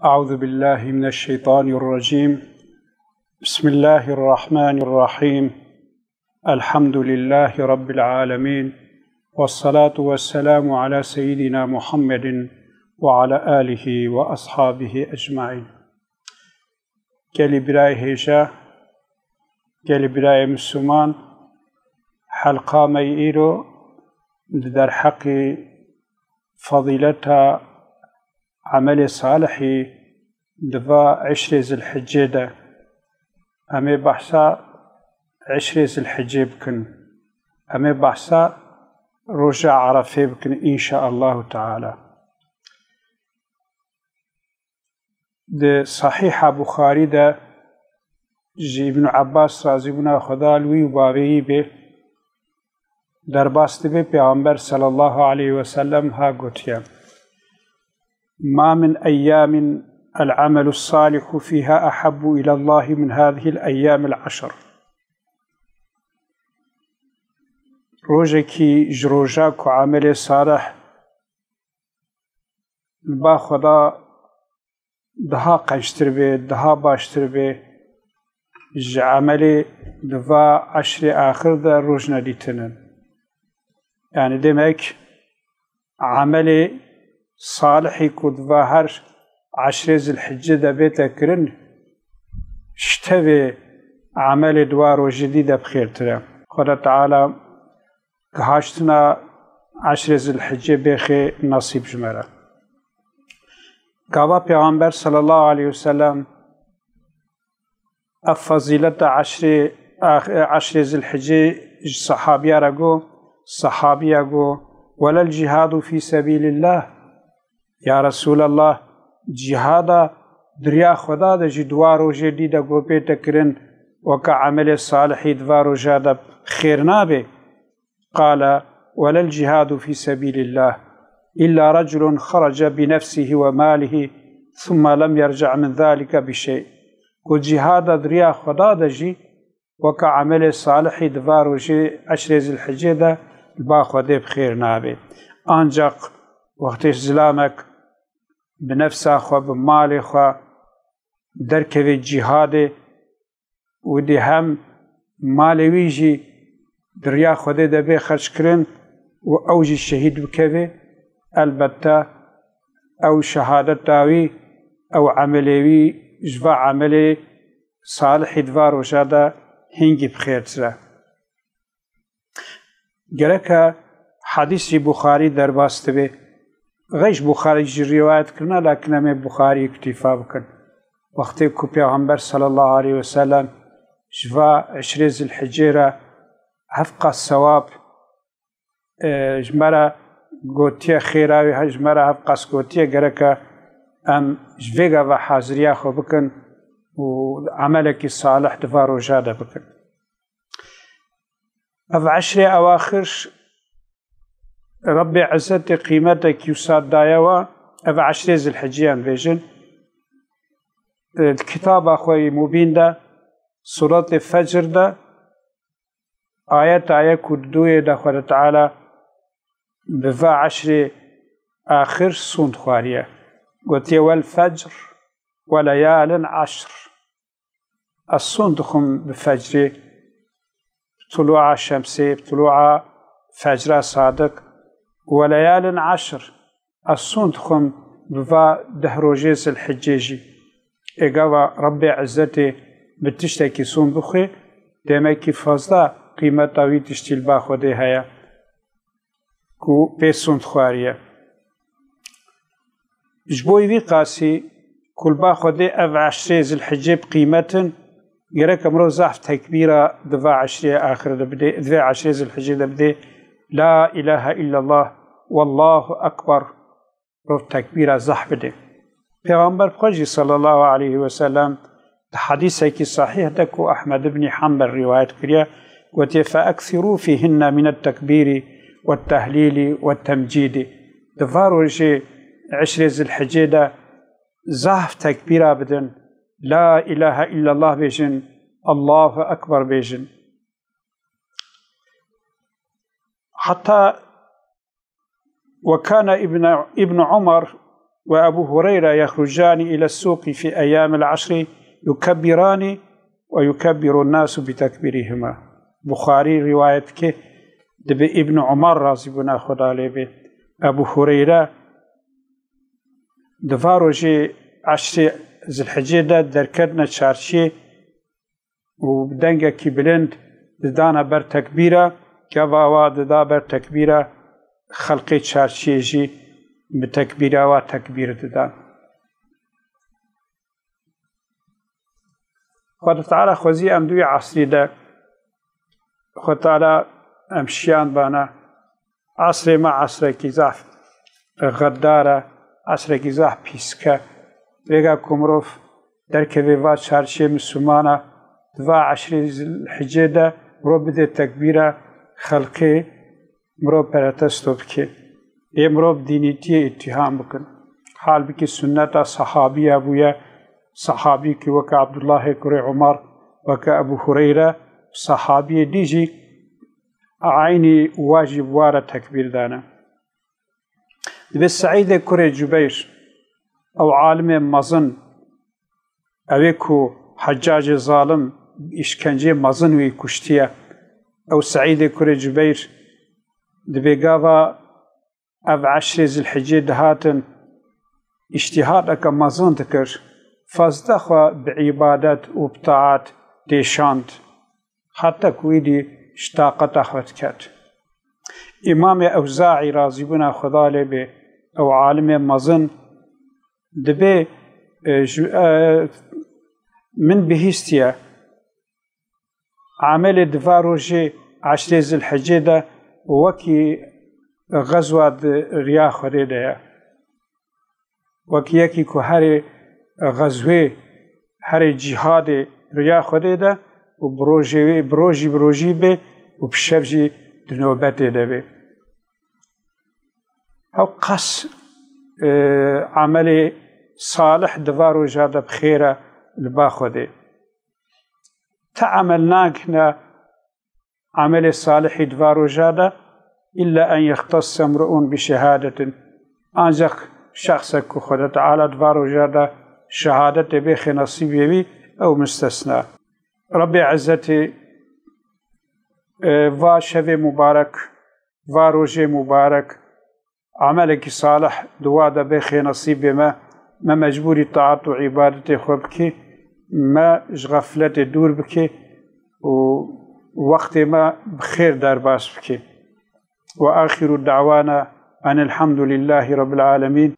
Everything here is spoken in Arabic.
أعوذ بالله من الشيطان الرجيم. بسم الله الرحمن الرحيم. الحمد لله رب العالمين، والصلاة والسلام على سيدنا محمد وعلى آله وأصحابه أجمعين. قال براي هيشا، قال براي مسلمان، حلقة ميئيرو در حق فضيلتها عمل صالحي دفا 10 ذي الحجة ده أمي بحثا 10 ذي الحجة بكن، أمي بحثا رجع عرفة بكن إن شاء الله تعالى. ده صحيح بخاري ده جي ابن عباس رضي الله خدا لوي وبابي به در باست به پیغمبر صلى الله عليه وسلم ها قتيا: ما من أيام العمل الصالح فيها أحب إلى الله من هذه الأيام 10. روجكي جروجاك عمل صالح با خدا دها قنشتر به دها باشتر به عمل دفا 10 آخر ده روج نديتنن. يعني demek عمل صالحي كدفا هر 10 ذي الحجة ده بيتكرن اشتوي عمل دوار وجديد بخير ترى. خدا تعالى كهاشتنا 10 ذي الحجة بخي نصيب جمرة. قابا پیغمبر صلى الله عليه وسلم فضيلة 10 ذي الحجة صحابيا رقو صحابيا قو: ولا الجهاد في سبيل الله يا رسول الله، جهادا دريا خدا دا جدوارو جديدا قو بيتكرن وكا عمل صالحي دوارو جادا خير نابي. قال: ولا الجهاد في سبيل الله إلا رجل خرج بنفسه وماله ثم لم يرجع من ذلك بشيء. قل جهادا دريا خدا دا جي وكا عمل صالحي دوارو جي 10 ذي الحجة دا با خدا بخير نابي. آنجاق وقتش زلامك بنفسه خو بماله خو دركوي جهاد ودي هم مالوي جي دريا خدا دا بي خرج كرن و اوجي الشهيد بكوي البته او شهادتاوي او عمليوي جوا عملي صالح دوار وشادا هنگي بخير ترى. گرك حديث بخاري در باستبه غيش بخاري جي روايت كرنا، لكن امي بخاري اكتفا بكن. وقت كو پیغمبر صلى الله عليه وسلم جوا 10 ذي الحجة هفقا الثواب جمرا قوتيا خيراوي جمرا هفقا سقوتيا گرك ام جويغا و حاضريا خو بكن وعملك الصالح دفارو جادا بكن. اف 10 اواخر ربي عزت قيمتك يساد دايوا اف 10 ذي الحجة بيجن. الكتاب اخوي مبين ده سورة الفجر ده آية كدوية ده خدا تعالى بفا 10 آخر سوند خوارية قلت والفجر وليال 10. السوند خم بفجر طلوع الشمس طلوع فجر صادق وليال 10. السوند خم بفا دهروجيز الحجيجي اقوى ربي عزتي بتشتكي سون بخي دمكي فضلا قيمة طويل تشتيل باخو دي هيا كو بيسون خوارية جبوي بي قاسي كل باخو دي اف 10 ذي الحجة بقيمة يراك امرو زحف تكبيرة دفاع 10 آخر دبدي دفاع 10 ذي الحجة دبدي لا إله إلا الله والله أكبر رف تكبيرة زحف دي. پیغمبر بخوجي صلى الله عليه وسلم حديثك صحيح دكو أحمد بن حنبل رواية كريا وتي: فأكثروا فيهن من التكبير والتهليل والتمجيد. دفارو شيء 10 ذي الحجة ده زحف تكبيرة بدن لا إله إلا الله بيجن الله أكبر بيجن. حتى وكان ابن عمر وأبو هريرة يخرجان إلى السوق في أيام العشر يكبران ويكبر الناس بتكبيرهما. بخاري روايتك دبي ابن عمر رضي بنا خدا لبه أبو هريرة دفاروجي عشر ذي الحجة دركدنا شارشي وبدنجا كبلند ددانا بر تكبيرة كواوا ددا بر تكبيرة خلقي شارشيجي بتكبيرة وتكبير ددان. خد تعالى خوزي أمدوي عصري دا خد تعالى أمشيان بانا عصري ما عصري كيزاف غدارة عصري كيزاف بيسكا ريغا كمروف دركبي وات شارشي مسلمانا دوا عشري الحجة دا مرو بده تكبيرة خلقي مرو پرتستو بكي اي مرو بدينيتي اتهام بكن حال بكي سنة صحابي أبويا صحابي كي وكا عبد الله كري عمر وكا أبو هريرة صحابي ديجي عيني واجب وارا تكبير دانا. بس سعيد كري جبير أو عالم مزن أويكو حجاج ظالم إشكنجي مزن ويكشتيا أو سعيد كري جبير دبيقاضا أف عشر ذي الحجة دهاتن اجتهاد أكا مزن تكر فازدخوا بعبادات وبطاعات ديشاند حتى كويدي اشتاقت أخوات كات. إمام أوزاعي رازي بنا خدا لبه أو عالم مزن دبي من بهستيا عمل دفاروجي عشر ذي الحجة ده وكي غزوة رياح خريدة وكي يكي كهاري غزوه هر جهاد رياح خريدة وبروجي به وبشفجي دنوبات ده به أو قص عمل صالح دفاروجا ده بخيرة الباخده تعملناك هنا عمل صالح دفاروجا ده إلا أن يختص امرؤ بشهادة أنزق شخصك خدا تعالى دفاروجا ده شهادة بيخ نصيب يبي أو مستثنى. ربي عزتي واشف مبارك واروجي مبارك عملك صالح دواد بيخ نصيب ما مجبوري طاعت وعبادتي خوبكي ما غفلت دور بكي ووقت ما بخير دار باس بكي. وآخر دعوانا أن الحمد لله رب العالمين.